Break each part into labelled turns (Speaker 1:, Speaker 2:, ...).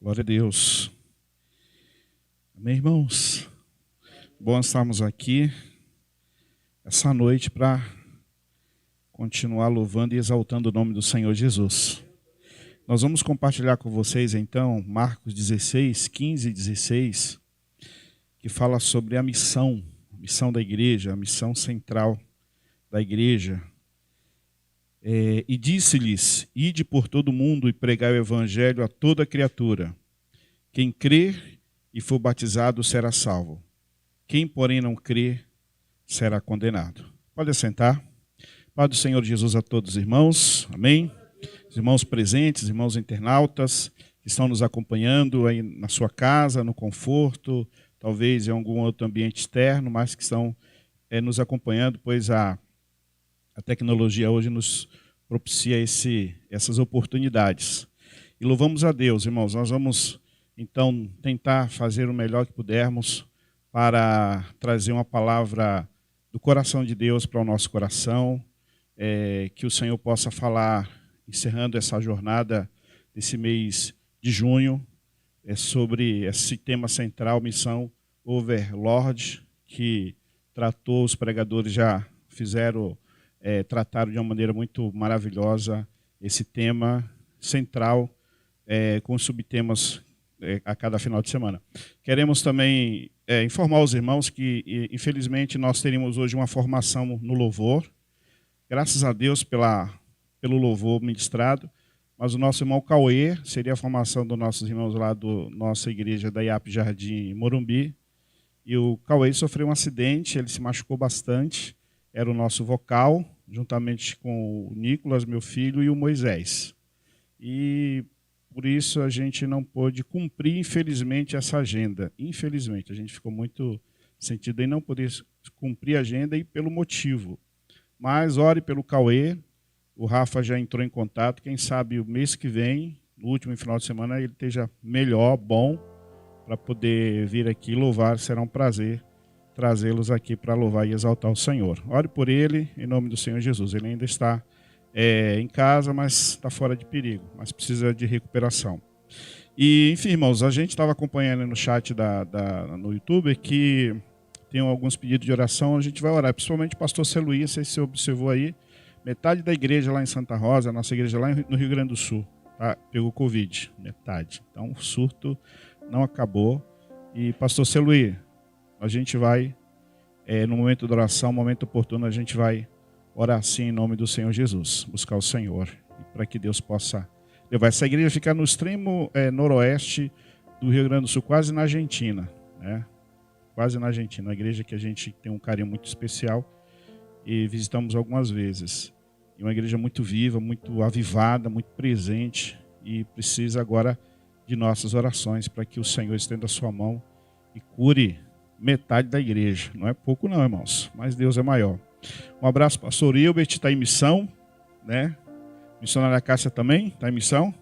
Speaker 1: Glória a Deus. Amém, irmãos? Bom estarmos aqui essa noite para continuar louvando e exaltando o nome do Senhor Jesus. Nós vamos compartilhar com vocês, então, Marcos 16, 15 e 16, que fala sobre a missão da igreja, a missão central da igreja. E disse-lhes: ide por todo o mundo e pregai o evangelho a toda criatura. Quem crer e for batizado será salvo. Quem, porém, não crer será condenado. Pode assentar. Pai do Senhor Jesus a todos os irmãos. Amém. Os irmãos presentes, irmãos internautas, que estão nos acompanhando aí na sua casa, no conforto, talvez em algum outro ambiente externo, mas que estão nos acompanhando, pois a tecnologia hoje nos propicia essas oportunidades. E louvamos a Deus, irmãos. Nós vamos, então, tentar fazer o melhor que pudermos para trazer uma palavra do coração de Deus para o nosso coração, que o Senhor possa falar, encerrando essa jornada desse mês de junho, sobre esse tema central, Missão Overlord, que os pregadores já trataram de uma maneira muito maravilhosa esse tema central, com subtemas a cada final de semana. Queremos também informar os irmãos que, infelizmente, nós teríamos hoje uma formação no louvor. Graças a Deus pelo louvor ministrado, mas o nosso irmão Cauê seria a formação dos nossos irmãos lá da nossa igreja da IAP Jardim Morumbi. E o Cauê sofreu um acidente, ele se machucou bastante. Era o nosso vocal, juntamente com o Nicolas, meu filho, e o Moisés. E por isso a gente não pôde cumprir, infelizmente, essa agenda. Infelizmente, a gente ficou muito sentido em não poder cumprir a agenda e pelo motivo. Mas ore pelo Cauê, o Rafa já entrou em contato, quem sabe o mês que vem, no último final de semana, ele esteja melhor, bom, para poder vir aqui louvar. Será um prazer trazê-los aqui para louvar e exaltar o Senhor. Ore por ele, em nome do Senhor Jesus. Ele ainda está em casa, mas está fora de perigo, mas precisa de recuperação. E, enfim, irmãos, a gente estava acompanhando no chat no YouTube que tem alguns pedidos de oração, a gente vai orar, principalmente o pastor Celuí, não sei se você observou aí, metade da igreja lá em Santa Rosa, a nossa igreja lá no Rio Grande do Sul, tá? Pegou Covid, metade. Então o surto não acabou. E pastor Celuí, a gente vai, no momento da oração, no momento oportuno, a gente vai orar assim em nome do Senhor Jesus, buscar o Senhor, para que Deus possa levar. Essa igreja fica no extremo noroeste do Rio Grande do Sul, quase na Argentina, né? Quase na Argentina, uma igreja que a gente tem um carinho muito especial e visitamos algumas vezes. E uma igreja muito viva, muito avivada, muito presente e precisa agora de nossas orações para que o Senhor estenda a sua mão e cure metade da igreja. Não é pouco não, irmãos, mas Deus é maior. Um abraço, pastor Hilbert, está em missão, né? Missionária Cássia também está em missão.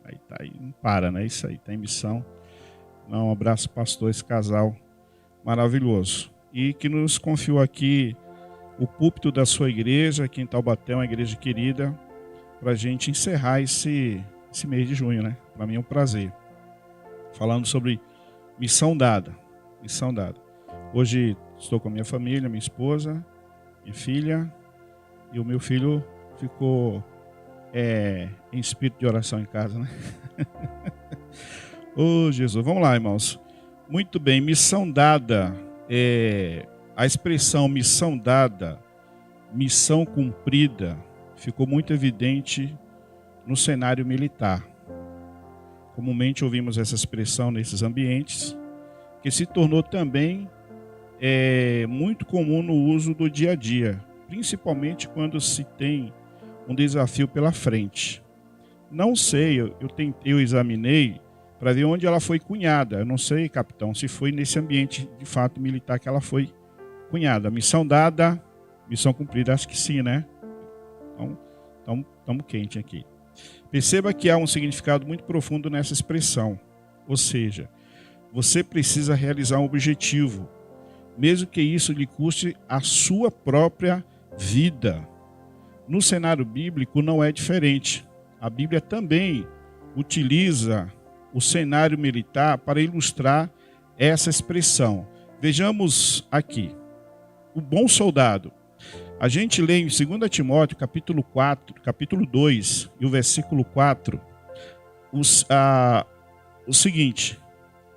Speaker 1: Aí tá aí, não para, né? Isso aí, está em missão. Um abraço, pastor, esse casal maravilhoso. E que nos confiou aqui o púlpito da sua igreja, aqui em Taubaté, uma igreja querida, para a gente encerrar esse mês de junho, né? Para mim é um prazer. Falando sobre missão dada. Missão dada. Hoje estou com a minha família, minha esposa, minha filha, e o meu filho ficou em espírito de oração em casa, né? Oh, Jesus. Vamos lá, irmãos. Muito bem, missão dada. A expressão missão dada, missão cumprida, ficou muito evidente no cenário militar. Comumente ouvimos essa expressão nesses ambientes, que se tornou também muito comum no uso do dia a dia, principalmente quando se tem um desafio pela frente. Não sei, eu examinei para ver onde ela foi cunhada. Eu não sei, capitão, se foi nesse ambiente de fato militar que ela foi cunhada. Missão dada, missão cumprida, acho que sim, né? Então, estamos quentes aqui. Perceba que há um significado muito profundo nessa expressão. Ou seja, você precisa realizar um objetivo, mesmo que isso lhe custe a sua própria vida. No cenário bíblico não é diferente. A Bíblia também utiliza o cenário militar para ilustrar essa expressão. Vejamos aqui, o bom soldado. A gente lê em 2 Timóteo, capítulo 2, e o versículo 4, o seguinte: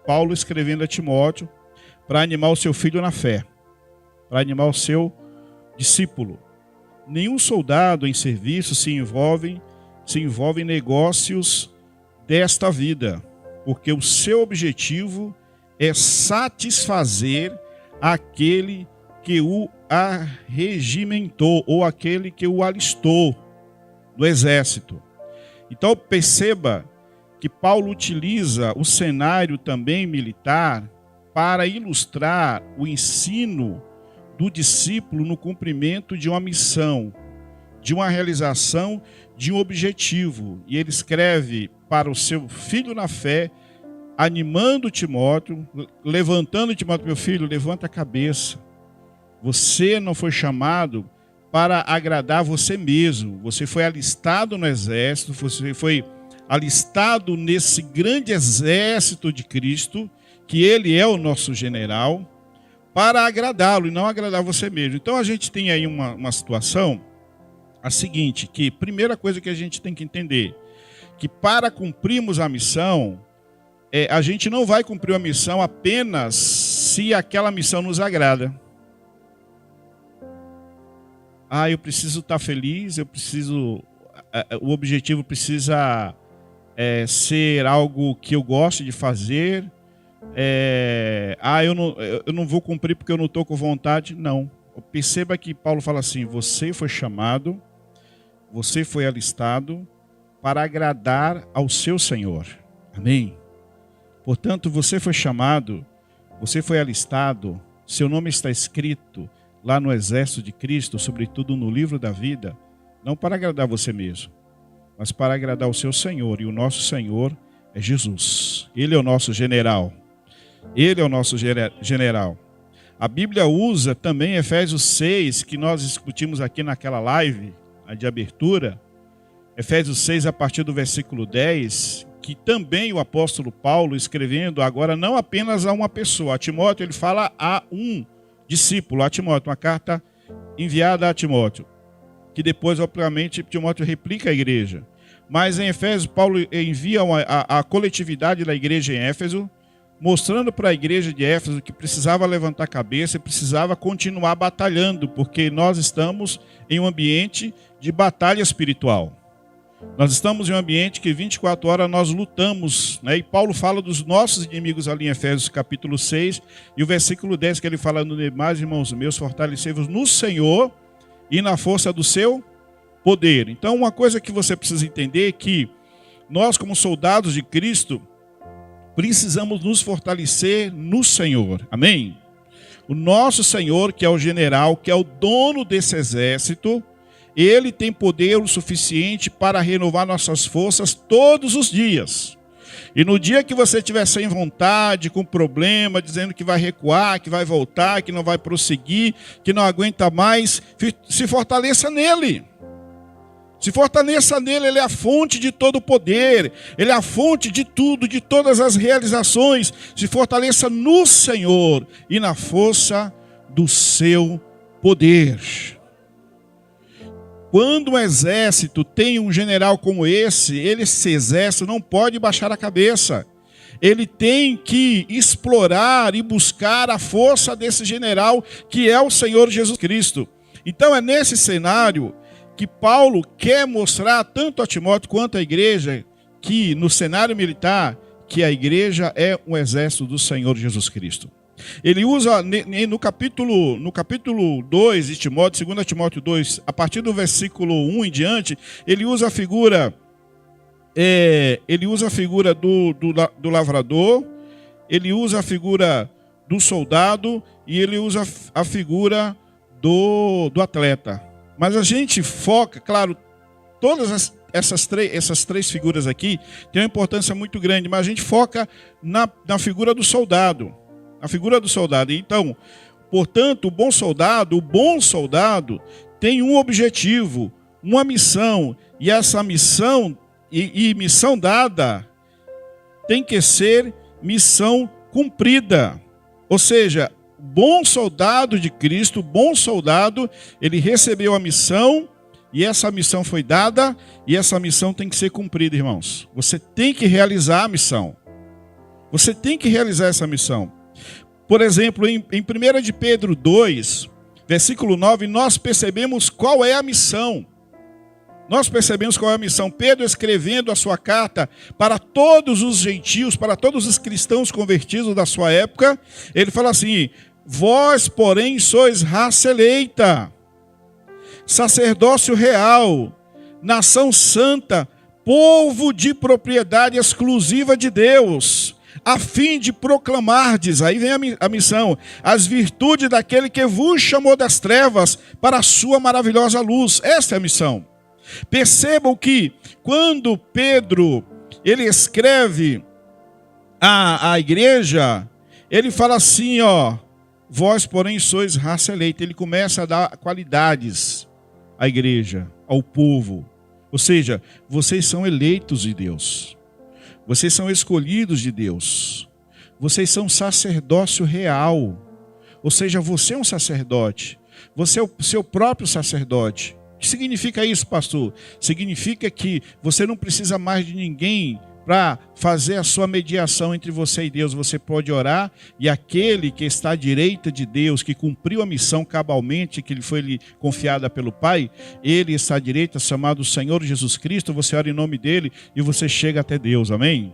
Speaker 1: Paulo escrevendo a Timóteo para animar o seu filho na fé, para animar o seu discípulo. Nenhum soldado em serviço se envolve em negócios desta vida, porque o seu objetivo é satisfazer aquele que o arregimentou ou aquele que o alistou no exército. Então perceba que Paulo utiliza o cenário também militar para ilustrar o ensino do discípulo no cumprimento de uma missão, de uma realização de um objetivo. E ele escreve para o seu filho na fé, animando Timóteo, levantando Timóteo: meu filho, levanta a cabeça. Você não foi chamado para agradar você mesmo. Você foi alistado no exército, você foi alistado nesse grande exército de Cristo, que ele é o nosso general, para agradá-lo e não agradar você mesmo. Então a gente tem aí uma situação, a seguinte, que primeira coisa que a gente tem que entender, que para cumprirmos a missão, a gente não vai cumprir a missão apenas se aquela missão nos agrada. Eu preciso estar feliz, o objetivo precisa ser algo que eu gosto de fazer. Eu não vou cumprir porque eu não estou com vontade. Não. Perceba que Paulo fala assim: você foi chamado, você foi alistado para agradar ao seu Senhor. Amém? Portanto, você foi chamado, você foi alistado, seu nome está escrito lá no exército de Cristo, sobretudo no livro da vida, não para agradar você mesmo, mas para agradar o seu Senhor. E o nosso Senhor é Jesus. Ele é o nosso general. Ele é o nosso general. A Bíblia usa também Efésios 6, que nós discutimos aqui naquela live de abertura. Efésios 6, a partir do versículo 10, que também o apóstolo Paulo, escrevendo agora não apenas a uma pessoa, a Timóteo, ele fala a um discípulo, a Timóteo, uma carta enviada a Timóteo, que depois, obviamente, Timóteo replica a igreja. Mas em Efésios, Paulo envia a coletividade da igreja em Éfeso, mostrando para a igreja de Éfeso que precisava levantar a cabeça e precisava continuar batalhando, porque nós estamos em um ambiente de batalha espiritual. Nós estamos em um ambiente que 24 horas nós lutamos, né? E Paulo fala dos nossos inimigos ali em Efésios capítulo 6, e o versículo 10 que ele fala: no demais, irmãos meus, fortalecei-vos no Senhor e na força do seu poder. Então, uma coisa que você precisa entender é que nós, como soldados de Cristo, precisamos nos fortalecer no Senhor. Amém? O nosso Senhor, que é o general, que é o dono desse exército, ele tem poder o suficiente para renovar nossas forças todos os dias. E no dia que você estiver sem vontade, com problema, dizendo que vai recuar, que vai voltar, que não vai prosseguir, que não aguenta mais, se fortaleça nele. Se fortaleça nele, ele é a fonte de todo o poder, ele é a fonte de tudo, de todas as realizações. Se fortaleça no Senhor e na força do seu poder. Quando um exército tem um general como esse exército não pode baixar a cabeça. Ele tem que explorar e buscar a força desse general, que é o Senhor Jesus Cristo. Então é nesse cenário que Paulo quer mostrar tanto a Timóteo quanto à igreja, que no cenário militar, que a igreja é um exército do Senhor Jesus Cristo. Ele usa no capítulo 2 de Timóteo, 2 Timóteo 2, a partir do versículo 1 em diante, ele usa a figura do lavrador, ele usa a figura do soldado e ele usa a figura do atleta. Mas a gente foca, claro, todas essas três figuras aqui têm uma importância muito grande, mas a gente foca na figura do soldado. A figura do soldado. Então, portanto, o bom soldado tem um objetivo, uma missão, e essa missão, e missão dada, tem que ser missão cumprida. Ou seja, bom soldado de Cristo, bom soldado, ele recebeu a missão, e essa missão foi dada, e essa missão tem que ser cumprida, irmãos. Você tem que realizar a missão. Você tem que realizar essa missão. Por exemplo, em 1 de Pedro 2, versículo 9, nós percebemos qual é a missão. Nós percebemos qual é a missão. Pedro, escrevendo a sua carta para todos os gentios, para todos os cristãos convertidos da sua época, ele fala assim: vós, porém, sois raça eleita, sacerdócio real, nação santa, povo de propriedade exclusiva de Deus, a fim de proclamardes, aí vem a missão, as virtudes daquele que vos chamou das trevas para a sua maravilhosa luz. Esta é a missão. Percebam que quando Pedro ele escreve a igreja, ele fala assim, ó, vós porém sois raça eleita. Ele começa a dar qualidades à igreja, ao povo. Ou seja, vocês são eleitos de Deus. Vocês são escolhidos de Deus. Vocês são sacerdócio real. Ou seja, você é um sacerdote. Você é o seu próprio sacerdote. O que significa isso, pastor? Significa que você não precisa mais de ninguém para fazer a sua mediação entre você e Deus. Você pode orar e aquele que está à direita de Deus, que cumpriu a missão cabalmente, que lhe foi confiada pelo Pai, ele está à direita, chamado Senhor Jesus Cristo, você ora em nome dele e você chega até Deus, amém?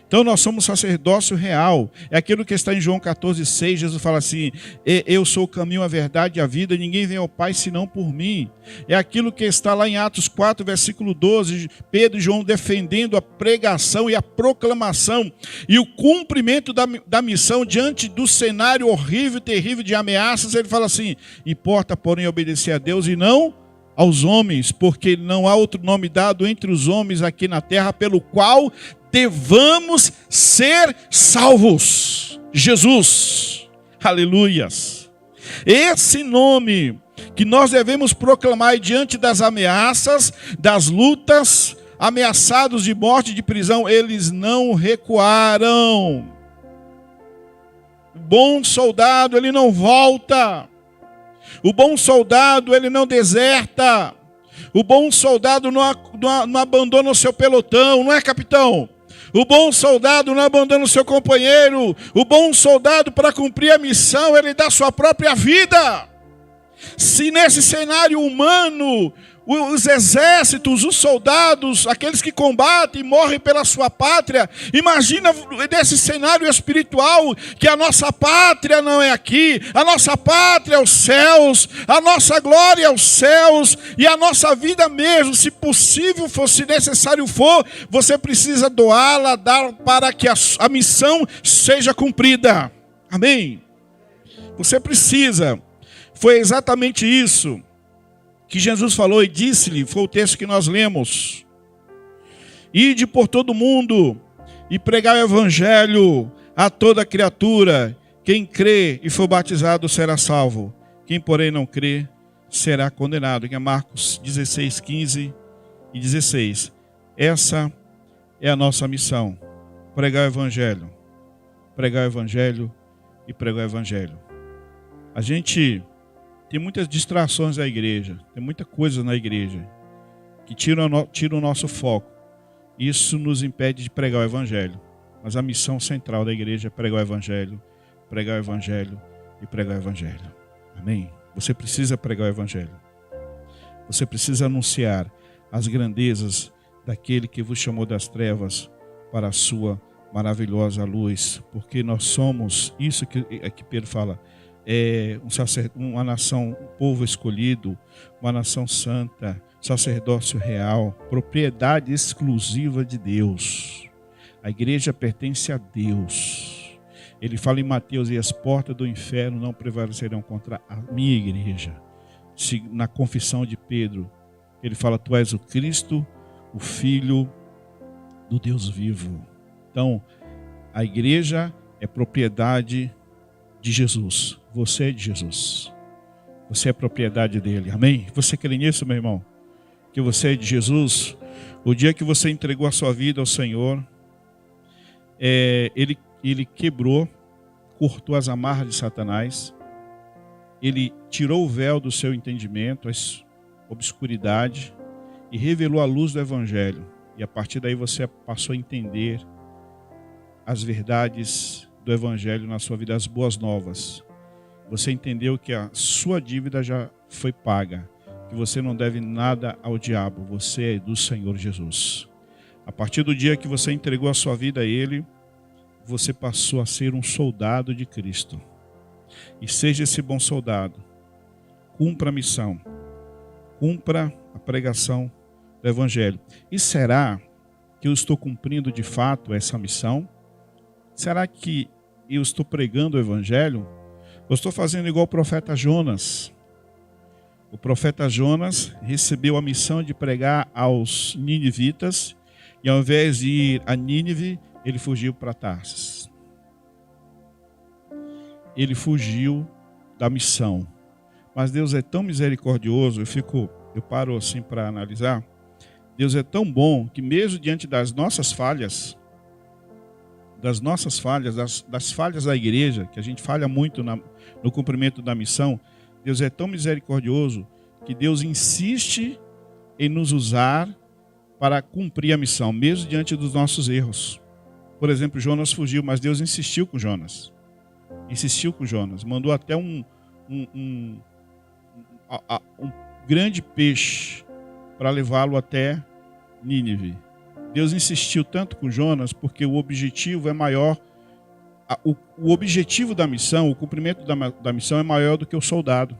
Speaker 1: Então nós somos sacerdócio real. É aquilo que está em João 14,6, Jesus fala assim: eu sou o caminho, a verdade e a vida, ninguém vem ao Pai senão por mim. É aquilo que está lá em Atos 4, versículo 12, Pedro e João defendendo a pregação e a proclamação e o cumprimento da missão diante do cenário horrível, terrível de ameaças. Ele fala assim: importa, porém, obedecer a Deus e não aos homens, porque não há outro nome dado entre os homens aqui na terra pelo qual devamos ser salvos. Jesus. Aleluias. Esse nome que nós devemos proclamar diante das ameaças, das lutas, ameaçados de morte, de prisão, eles não recuaram. O bom soldado, ele não volta. O bom soldado, ele não deserta. O bom soldado não abandona o seu pelotão, não é, capitão? O bom soldado não abandona o seu companheiro. O bom soldado, para cumprir a missão, ele dá sua própria vida. Se nesse cenário humano, os exércitos, os soldados, aqueles que combatem e morrem pela sua pátria, imagina nesse cenário espiritual, que a nossa pátria não é aqui, a nossa pátria é os céus, a nossa glória é os céus, e a nossa vida mesmo, se possível for, se necessário for, você precisa doá-la, dar para que a missão seja cumprida. Amém? Você precisa. Foi exatamente isso que Jesus falou e disse-lhe, foi o texto que nós lemos: ide por todo mundo e pregai o evangelho a toda criatura. Quem crê e for batizado será salvo, quem porém não crê será condenado. Que é Marcos 16, 15 e 16. Essa é a nossa missão: pregar o evangelho, pregar o evangelho e pregar o evangelho. A gente tem muitas distrações da igreja, tem muita coisa na igreja que tira o nosso foco. Isso nos impede de pregar o evangelho. Mas a missão central da igreja é pregar o evangelho e pregar o evangelho. Amém? Você precisa pregar o evangelho. Você precisa anunciar as grandezas daquele que vos chamou das trevas para a sua maravilhosa luz. Porque nós somos, isso que Pedro fala, uma nação, um povo escolhido, uma nação santa, sacerdócio real, propriedade exclusiva de Deus. A igreja pertence a Deus. Ele fala em Mateus: e as portas do inferno não prevalecerão contra a minha igreja. Na confissão de Pedro, ele fala: tu és o Cristo, o Filho do Deus vivo. Então, a igreja é propriedade de Jesus. Você é de Jesus. Você é propriedade dele. Amém? Você crê nisso, meu irmão? Que você é de Jesus? O dia que você entregou a sua vida ao Senhor, Ele quebrou, cortou as amarras de Satanás, ele tirou o véu do seu entendimento, a obscuridade, e revelou a luz do Evangelho. E a partir daí você passou a entender as verdades do Evangelho na sua vida, as boas novas. Você entendeu que a sua dívida já foi paga, que você não deve nada ao diabo, você é do Senhor Jesus. A partir do dia que você entregou a sua vida a Ele, você passou a ser um soldado de Cristo. E seja esse bom soldado, cumpra a missão, cumpra a pregação do Evangelho. E será que eu estou cumprindo de fato essa missão? Será que eu estou pregando o Evangelho? Eu estou fazendo igual o profeta Jonas. O profeta Jonas recebeu a missão de pregar aos ninivitas, e ao invés de ir a Nínive, ele fugiu para Tarsis. Ele fugiu da missão. Mas Deus é tão misericordioso, eu paro assim para analisar. Deus é tão bom que mesmo diante das nossas falhas, das falhas da igreja, que a gente falha muito no cumprimento da missão, Deus é tão misericordioso que Deus insiste em nos usar para cumprir a missão, mesmo diante dos nossos erros. Por exemplo, Jonas fugiu, mas Deus insistiu com Jonas. Mandou até um grande peixe para levá-lo até Nínive. Deus insistiu tanto com Jonas porque o objetivo é maior. O objetivo da missão, o cumprimento da missão é maior do que o soldado.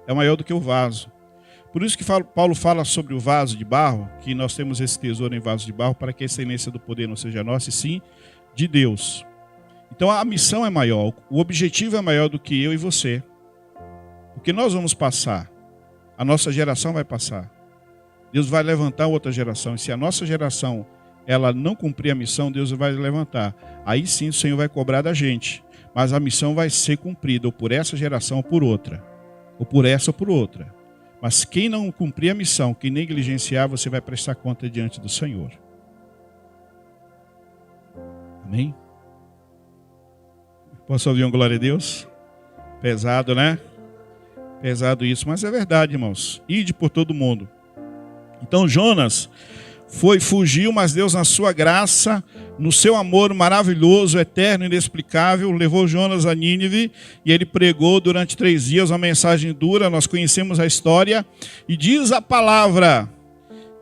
Speaker 1: É maior do que o vaso. Por isso que Paulo fala sobre o vaso de barro, que nós temos esse tesouro em vaso de barro, para que a excelência do poder não seja nossa, e sim de Deus. Então a missão é maior, o objetivo é maior do que eu e você. Porque nós vamos passar, a nossa geração vai passar. Deus vai levantar outra geração, e se a nossa geração ela não cumprir a missão, Deus vai levantar. Aí sim o Senhor vai cobrar da gente, mas a missão vai ser cumprida, ou por essa geração ou por outra, ou por essa ou por outra. Mas quem não cumprir a missão, quem negligenciar, você vai prestar conta diante do Senhor. Amém? Posso ouvir um glória a Deus? Pesado, né? Pesado isso, mas é verdade, irmãos. Ide por todo mundo. Então Jonas fugiu, mas Deus na sua graça, no seu amor maravilhoso, eterno, inexplicável, levou Jonas a Nínive, e ele pregou durante 3 dias uma mensagem dura. Nós conhecemos a história, e diz a palavra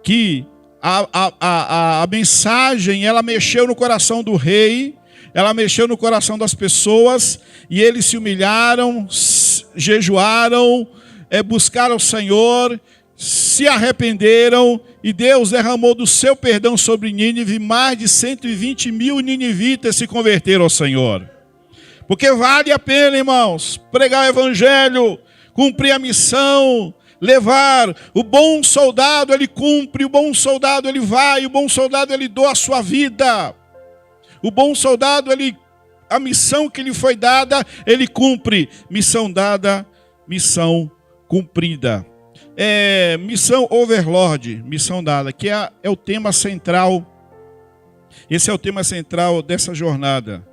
Speaker 1: que a mensagem, ela mexeu no coração do rei, ela mexeu no coração das pessoas, e eles se humilharam, jejuaram, buscaram o Senhor, se arrependeram, e Deus derramou do seu perdão sobre Nínive. Mais de 120 mil ninivitas se converteram ao Senhor. Porque vale a pena, irmãos, pregar o Evangelho, cumprir a missão, levar. O bom soldado, ele cumpre, o bom soldado, ele vai, o bom soldado, ele doa a sua vida. O bom soldado, a missão que lhe foi dada, ele cumpre. Missão dada, missão cumprida. Missão Overlord, missão dada, que é o tema central. Esse é o tema central dessa jornada.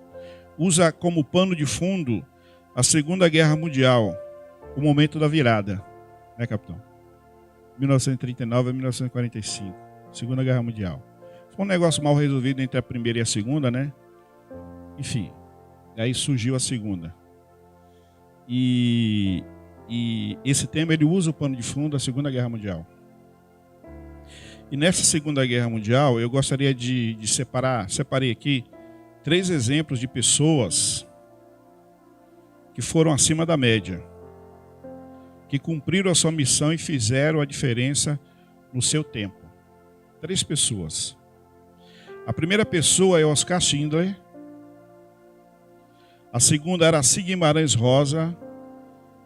Speaker 1: Usa como pano de fundo a Segunda Guerra Mundial, o momento da virada, né, capitão? 1939 a 1945, Segunda Guerra Mundial. Foi um negócio mal resolvido entre a primeira e a segunda, né? Enfim, daí surgiu a segunda. E esse tema, ele usa o pano de fundo da Segunda Guerra Mundial. E nessa Segunda Guerra Mundial, eu gostaria de separei aqui 3 exemplos de pessoas que foram acima da média, que cumpriram a sua missão e fizeram a diferença no seu tempo. 3 pessoas. A primeira pessoa é Oscar Schindler. A segunda era Araci Guimarães Rosa.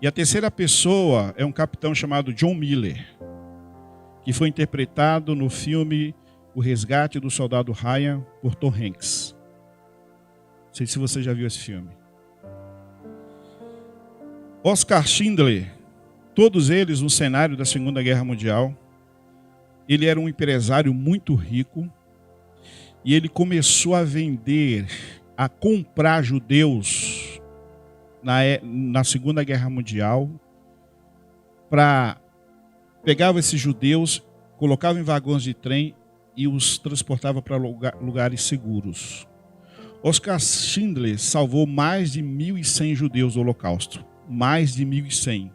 Speaker 1: E a terceira pessoa é um capitão chamado John Miller, que foi interpretado no filme O Resgate do Soldado Ryan por Tom Hanks. Não sei se você já viu esse filme. Oscar Schindler, todos eles no cenário da Segunda Guerra Mundial. Ele era um empresário muito rico e ele começou a comprar judeus na Segunda Guerra Mundial, pegava esses judeus, colocava em vagões de trem e os transportava para lugares seguros. Oskar Schindler salvou mais de 1.100 judeus do Holocausto. Mais de 1.100.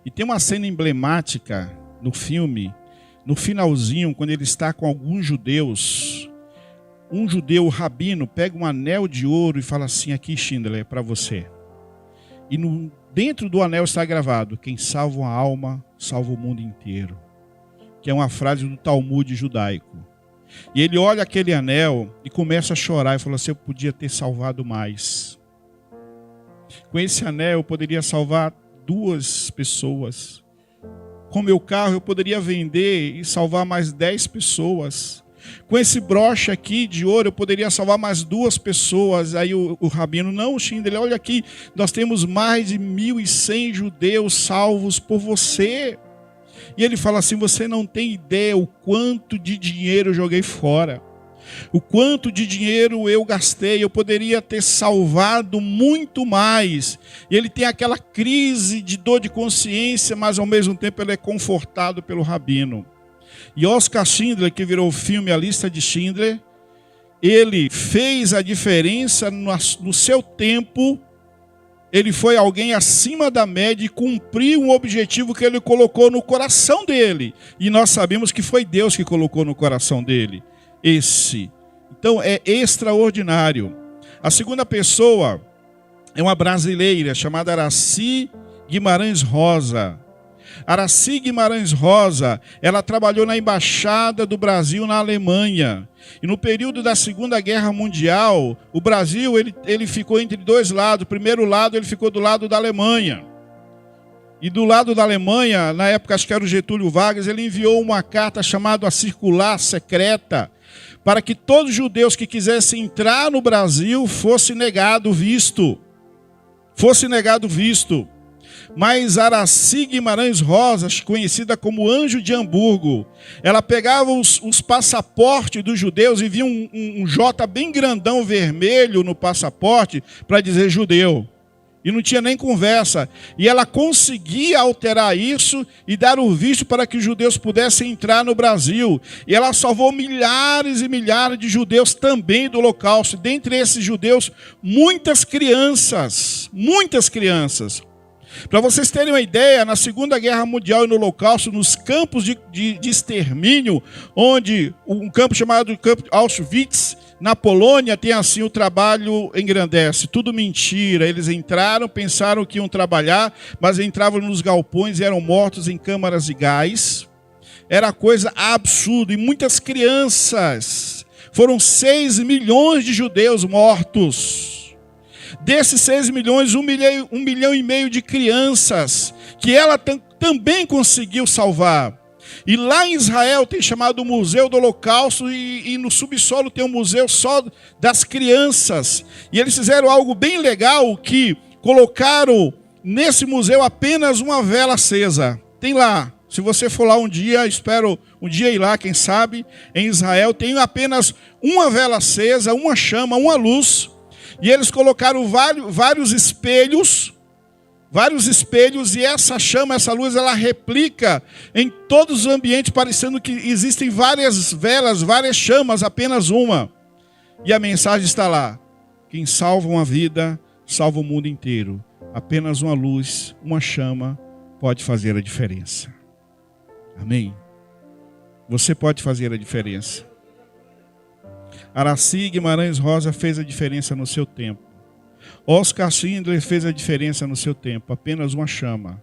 Speaker 1: E tem uma cena emblemática no filme, no finalzinho, quando ele está com alguns judeus. Um judeu, rabino, pega um anel de ouro e fala assim: aqui, Schindler, é para você. E dentro do anel está gravado: quem salva uma alma, salva o mundo inteiro. Que é uma frase do Talmud judaico. E ele olha aquele anel e começa a chorar e fala assim: eu podia ter salvado mais. Com esse anel eu poderia salvar 2 pessoas. Com meu carro eu poderia vender e salvar mais 10 pessoas. Com esse broche aqui de ouro eu poderia salvar mais 2 pessoas. Aí o rabino: não, Schindler, olha aqui, nós temos mais de 1.100 judeus salvos por você. E ele fala assim: você não tem ideia o quanto de dinheiro eu joguei fora. O quanto de dinheiro eu gastei, eu poderia ter salvado muito mais. E ele tem aquela crise de dor de consciência, mas ao mesmo tempo ele é confortado pelo rabino. E Oskar Schindler, que virou o filme A Lista de Schindler, ele fez a diferença no seu tempo. Ele foi alguém acima da média e cumpriu um objetivo que ele colocou no coração dele. E nós sabemos que foi Deus que colocou no coração dele. Então é extraordinário. A segunda pessoa é uma brasileira chamada Aracy Guimarães Rosa. Aracy Guimarães Rosa, ela trabalhou na Embaixada do Brasil na Alemanha. E no período da Segunda Guerra Mundial, o Brasil ele ficou entre 2 lados. O primeiro lado, ele ficou do lado da Alemanha. E do lado da Alemanha, na época acho que era o Getúlio Vargas, ele enviou uma carta chamada a circular secreta, para que todos os judeus que quisessem entrar no Brasil fosse negado visto. Mas Aracy Guimarães Rosa, conhecida como Anjo de Hamburgo, ela pegava os passaportes dos judeus e via um J bem grandão vermelho no passaporte para dizer judeu. E não tinha nem conversa. E ela conseguia alterar isso e dar o visto para que os judeus pudessem entrar no Brasil. E ela salvou milhares e milhares de judeus também do Holocausto. Dentre esses judeus, muitas crianças. Para vocês terem uma ideia, na Segunda Guerra Mundial e no Holocausto, nos campos de extermínio, onde um campo chamado Campo Auschwitz, na Polônia, tem assim: o trabalho engrandece. Tudo mentira. Eles entraram, pensaram que iam trabalhar, mas entravam nos galpões e eram mortos em câmaras de gás. Era coisa absurda. E muitas crianças. Foram 6 milhões de judeus mortos. Desses 6 milhões, 1,5 milhão de crianças, que ela também conseguiu salvar. E lá em Israel tem chamado Museu do Holocausto, e no subsolo tem um museu só das crianças. E eles fizeram algo bem legal, que colocaram nesse museu apenas uma vela acesa. Tem lá, se você for lá um dia, espero um dia ir lá, quem sabe, em Israel, tem apenas uma vela acesa, uma chama, uma luz. E eles colocaram vários espelhos, e essa chama, essa luz, ela replica em todos os ambientes, parecendo que existem várias velas, várias chamas, apenas uma. E a mensagem está lá: quem salva uma vida, salva o mundo inteiro. Apenas uma luz, uma chama pode fazer a diferença. Amém? Você pode fazer a diferença. Aracy Guimarães Rosa fez a diferença no seu tempo. Oskar Schindler fez a diferença no seu tempo. Apenas uma chama,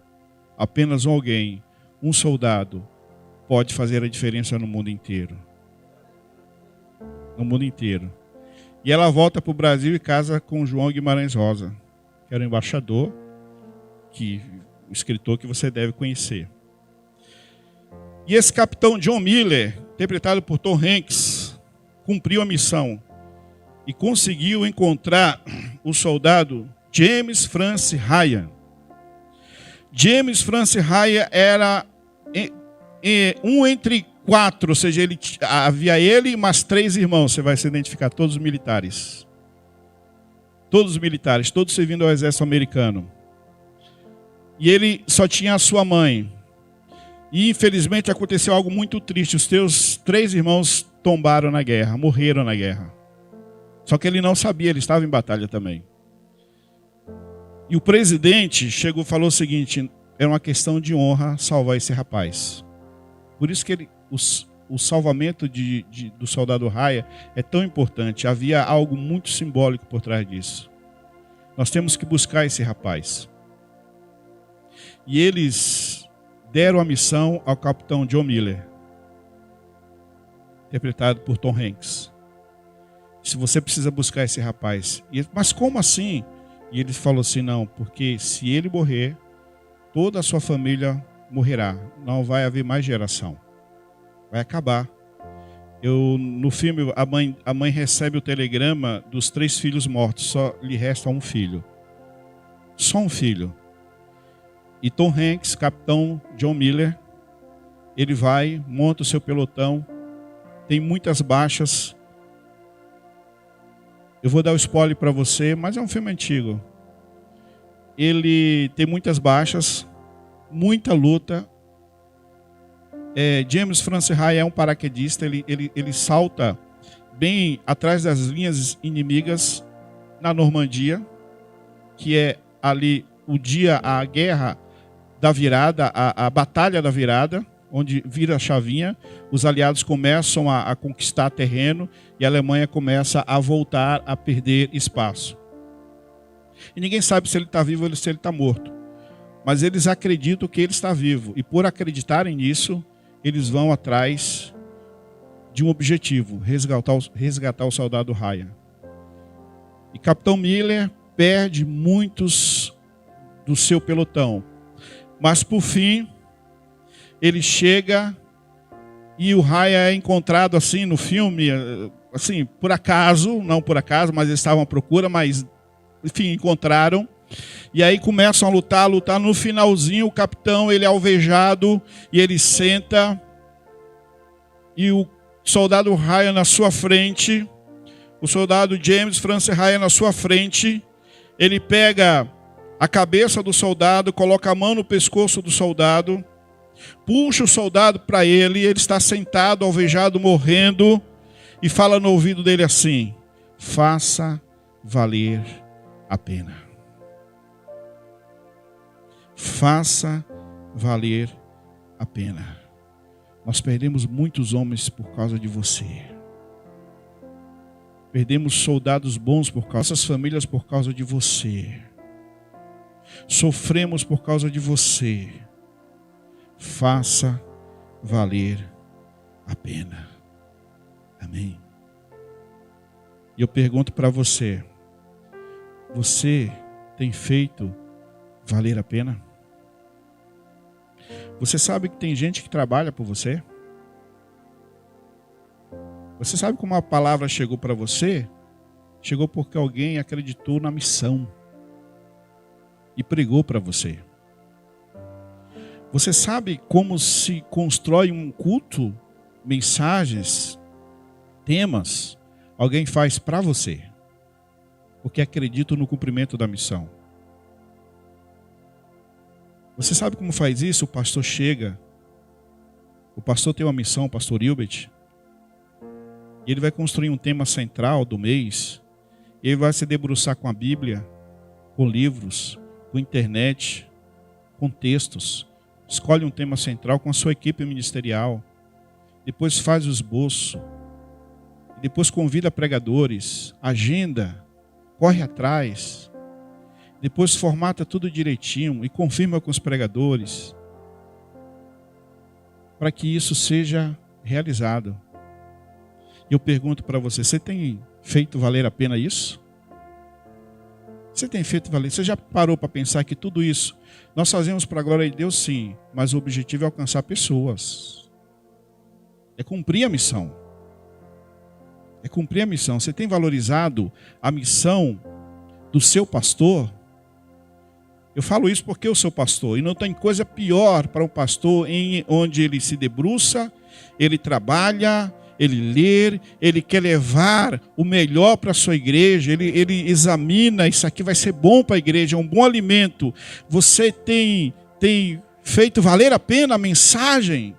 Speaker 1: apenas alguém, um soldado, pode fazer a diferença no mundo inteiro. No mundo inteiro. E ela volta para o Brasil e casa com João Guimarães Rosa, que era o embaixador, o escritor que você deve conhecer. E esse capitão John Miller, interpretado por Tom Hanks, cumpriu a missão e conseguiu encontrar o soldado James Francis Ryan. James Francis Ryan era um entre 4, ou seja, havia ele e mais 3 irmãos, você vai se identificar, todos militares. Todos militares, todos servindo ao exército americano. E ele só tinha a sua mãe. E infelizmente aconteceu algo muito triste. Os teus 3 irmãos tombaram na guerra, morreram na guerra. Só que ele não sabia, ele estava em batalha também. E o presidente chegou e falou o seguinte: era uma questão de honra salvar esse rapaz. Por isso que o salvamento do soldado Raya é tão importante. Havia algo muito simbólico por trás disso. Nós temos que buscar esse rapaz. E eles deram a missão ao capitão John Miller, interpretado por Tom Hanks. Se você precisa buscar esse rapaz. Mas como assim? E ele falou assim: não, porque se ele morrer, toda a sua família morrerá. Não vai haver mais geração. Vai acabar. No filme, a mãe recebe o telegrama dos 3 filhos mortos. Só lhe resta um filho. Só um filho. E Tom Hanks, capitão John Miller, ele vai, monta o seu pelotão. Tem muitas baixas. Eu vou dar o spoiler para você, mas é um filme antigo. Ele tem muitas baixas, muita luta. James Francis Raya é um paraquedista, ele salta bem atrás das linhas inimigas na Normandia, que é ali a guerra da virada, a batalha da virada, onde vira a chavinha, os aliados começam a conquistar terreno e a Alemanha começa a voltar a perder espaço. E ninguém sabe se ele está vivo ou se ele está morto. Mas eles acreditam que ele está vivo. E por acreditarem nisso, eles vão atrás de um objetivo: resgatar o soldado Raya. E Capitão Miller perde muitos do seu pelotão. Mas por fim, ele chega e o Raya é encontrado assim no filme, assim, por acaso, não por acaso, mas eles estavam à procura, mas enfim, encontraram. E aí começam a lutar. No finalzinho, o capitão, ele é alvejado e ele senta. E o soldado Raya na sua frente, o soldado James Francis Raya na sua frente, ele pega a cabeça do soldado, coloca a mão no pescoço do soldado, puxa o soldado para ele está sentado, alvejado, morrendo, e fala no ouvido dele assim: faça valer a pena. Faça valer a pena. Nós perdemos muitos homens por causa de você. Perdemos soldados bons por causa das famílias, por causa de você. Sofremos por causa de você. Faça valer a pena. Amém. E eu pergunto para você: você tem feito valer a pena? Você sabe que tem gente que trabalha por você? Você sabe como a palavra chegou para você? Chegou porque alguém acreditou na missão e pregou para você. Você sabe como se constrói um culto, mensagens, temas? Alguém faz para você, porque acredita no cumprimento da missão. Você sabe como faz isso? O pastor chega, o pastor tem uma missão, o pastor Hilbert, e ele vai construir um tema central do mês, e ele vai se debruçar com a Bíblia, com livros, com internet, com textos. Escolhe um tema central com a sua equipe ministerial, depois faz o esboço, depois convida pregadores, agenda, corre atrás, depois formata tudo direitinho e confirma com os pregadores, para que isso seja realizado. Eu pergunto para você: você tem feito valer a pena isso? Você tem feito valer? Você já parou para pensar que tudo isso nós fazemos para a glória de Deus, sim, mas o objetivo é alcançar pessoas, é cumprir a missão. É cumprir a missão. Você tem valorizado a missão do seu pastor? Eu falo isso porque eu sou pastor, e não tem coisa pior para um pastor onde ele se debruça, ele trabalha, ele lê, ele quer levar o melhor para a sua igreja, ele examina, isso aqui vai ser bom para a igreja, é um bom alimento. Você tem feito valer a pena a mensagem,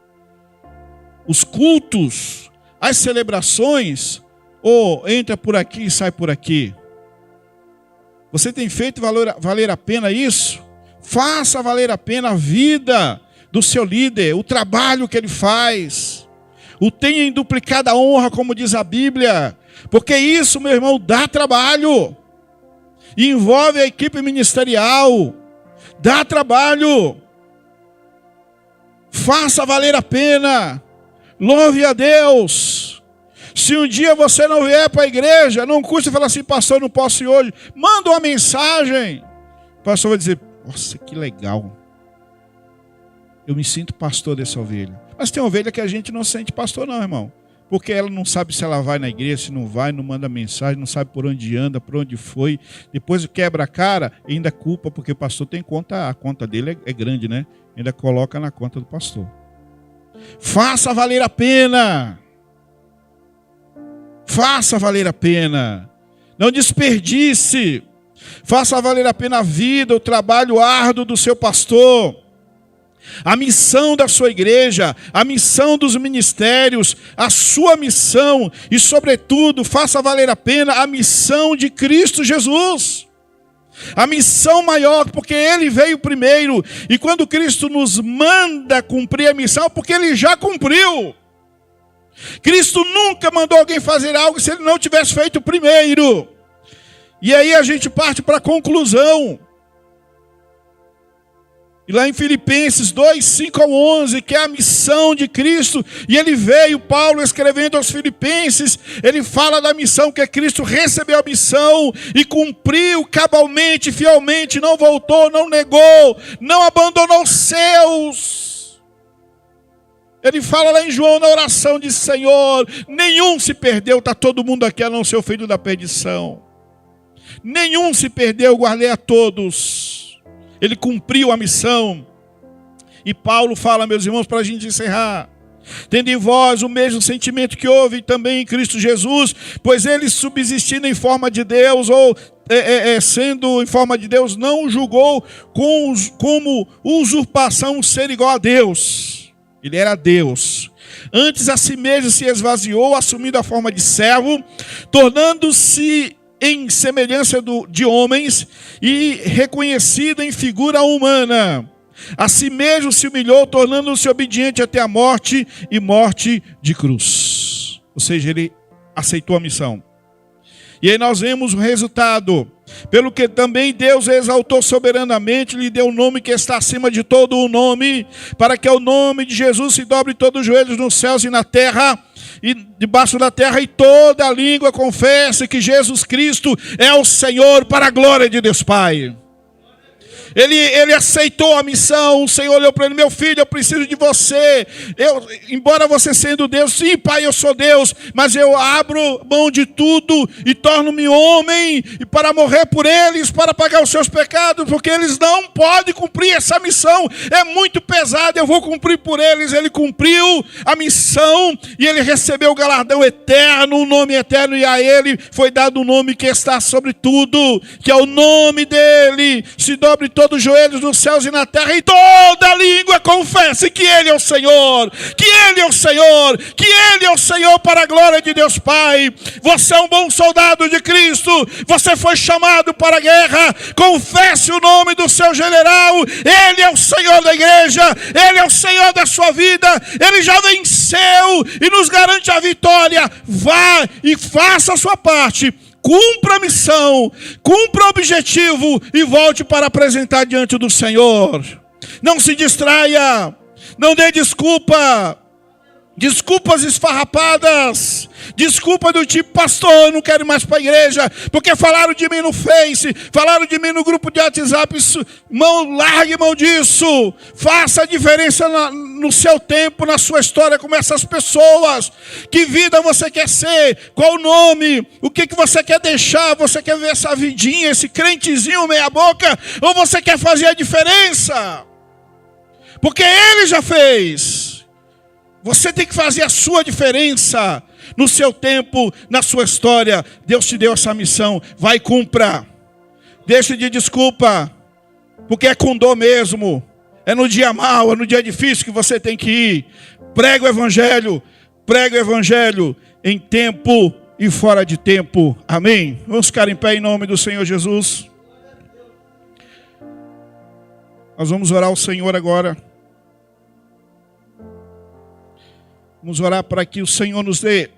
Speaker 1: os cultos, as celebrações, ou entra por aqui e sai por aqui? Você tem feito valer a pena isso? Faça valer a pena a vida do seu líder, o trabalho que ele faz. O tenha em duplicada honra, como diz a Bíblia. Porque isso, meu irmão, dá trabalho. Envolve a equipe ministerial. Dá trabalho. Faça valer a pena. Louve a Deus. Se um dia você não vier para a igreja, não custa falar assim, pastor, eu não posso ir hoje. Manda uma mensagem. O pastor vai dizer, nossa, que legal. Eu me sinto pastor dessa ovelha. Mas tem ovelha que a gente não sente pastor não, irmão. Porque ela não sabe se ela vai na igreja, se não vai, não manda mensagem, não sabe por onde anda, por onde foi. Depois quebra a cara e ainda culpa, porque o pastor tem conta, a conta dele é grande, né? Ainda coloca na conta do pastor. Faça valer a pena. Faça valer a pena. Não desperdice. Faça valer a pena a vida, o trabalho árduo do seu pastor. A missão da sua igreja, a missão dos ministérios, a sua missão e, sobretudo, faça valer a pena a missão de Cristo Jesus. A missão maior, porque Ele veio primeiro. E quando Cristo nos manda cumprir a missão, porque Ele já cumpriu. Cristo nunca mandou alguém fazer algo se Ele não tivesse feito primeiro. E aí a gente parte para a conclusão. E lá em Filipenses 2, 5 ao 11, que é a missão de Cristo, e ele veio, Paulo escrevendo aos Filipenses, ele fala da missão, que Cristo recebeu a missão e cumpriu cabalmente, fielmente, não voltou, não negou, não abandonou os seus. Ele fala lá em João na oração, diz, Senhor, nenhum se perdeu, está todo mundo aqui a não ser o filho da perdição. Nenhum se perdeu, eu guardei a todos. Ele cumpriu a missão. E Paulo fala, meus irmãos, para a gente encerrar. Tendo em vós o mesmo sentimento que houve também em Cristo Jesus, pois ele, subsistindo em forma de Deus, ou sendo em forma de Deus, não julgou como usurpação ser igual a Deus. Ele era Deus. Antes a si mesmo se esvaziou, assumindo a forma de servo, tornando-se em semelhança de homens e reconhecido em figura humana. A si mesmo se humilhou, tornando-se obediente até a morte e morte de cruz. Ou seja, ele aceitou a missão. E aí nós vemos o resultado. Pelo que também Deus exaltou soberanamente, lhe deu o nome que está acima de todo o nome, para que ao nome de Jesus se dobre todos os joelhos nos céus e na terra, e debaixo da terra, e toda a língua confesse que Jesus Cristo é o Senhor, para a glória de Deus Pai. Ele aceitou a missão. O Senhor olhou para ele, meu filho, eu preciso de você. Embora você sendo Deus, sim, Pai, eu sou Deus, mas eu abro mão de tudo e torno-me homem para morrer por eles, para pagar os seus pecados, porque eles não podem cumprir essa missão. É muito pesado, eu vou cumprir por eles. Ele cumpriu a missão e ele recebeu o galardão eterno, um nome eterno, e a ele foi dado um nome que está sobre tudo, que é o nome dele. Se dobre todos os joelhos nos céus e na terra, e toda língua confesse que Ele é o Senhor, que Ele é o Senhor, que Ele é o Senhor, para a glória de Deus Pai. Você é um bom soldado de Cristo, você foi chamado para a guerra. Confesse o nome do seu general. Ele é o Senhor da igreja, Ele é o Senhor da sua vida, Ele já venceu e nos garante a vitória. Vá e faça a sua parte. Cumpra a missão, cumpra o objetivo e volte para apresentar diante do Senhor. Não se distraia, não dê desculpa. Desculpas esfarrapadas, desculpa do tipo, pastor, eu não quero ir mais para a igreja, porque falaram de mim no Face, falaram de mim no grupo de WhatsApp. Largue mão disso, faça a diferença no seu tempo, na sua história, como essas pessoas. Que vida você quer ser? Qual o nome? O que você quer deixar? Você quer ver essa vidinha, esse crentezinho meia boca? Ou você quer fazer a diferença? Porque ele já fez. Você tem que fazer a sua diferença no seu tempo, na sua história. Deus te deu essa missão. Vai e cumpra. Deixe de desculpa, porque é com dor mesmo. É no dia mau, é no dia difícil que você tem que ir. Prega o evangelho em tempo e fora de tempo. Amém? Vamos ficar em pé em nome do Senhor Jesus. Nós vamos orar ao Senhor agora. Vamos orar para que o Senhor nos dê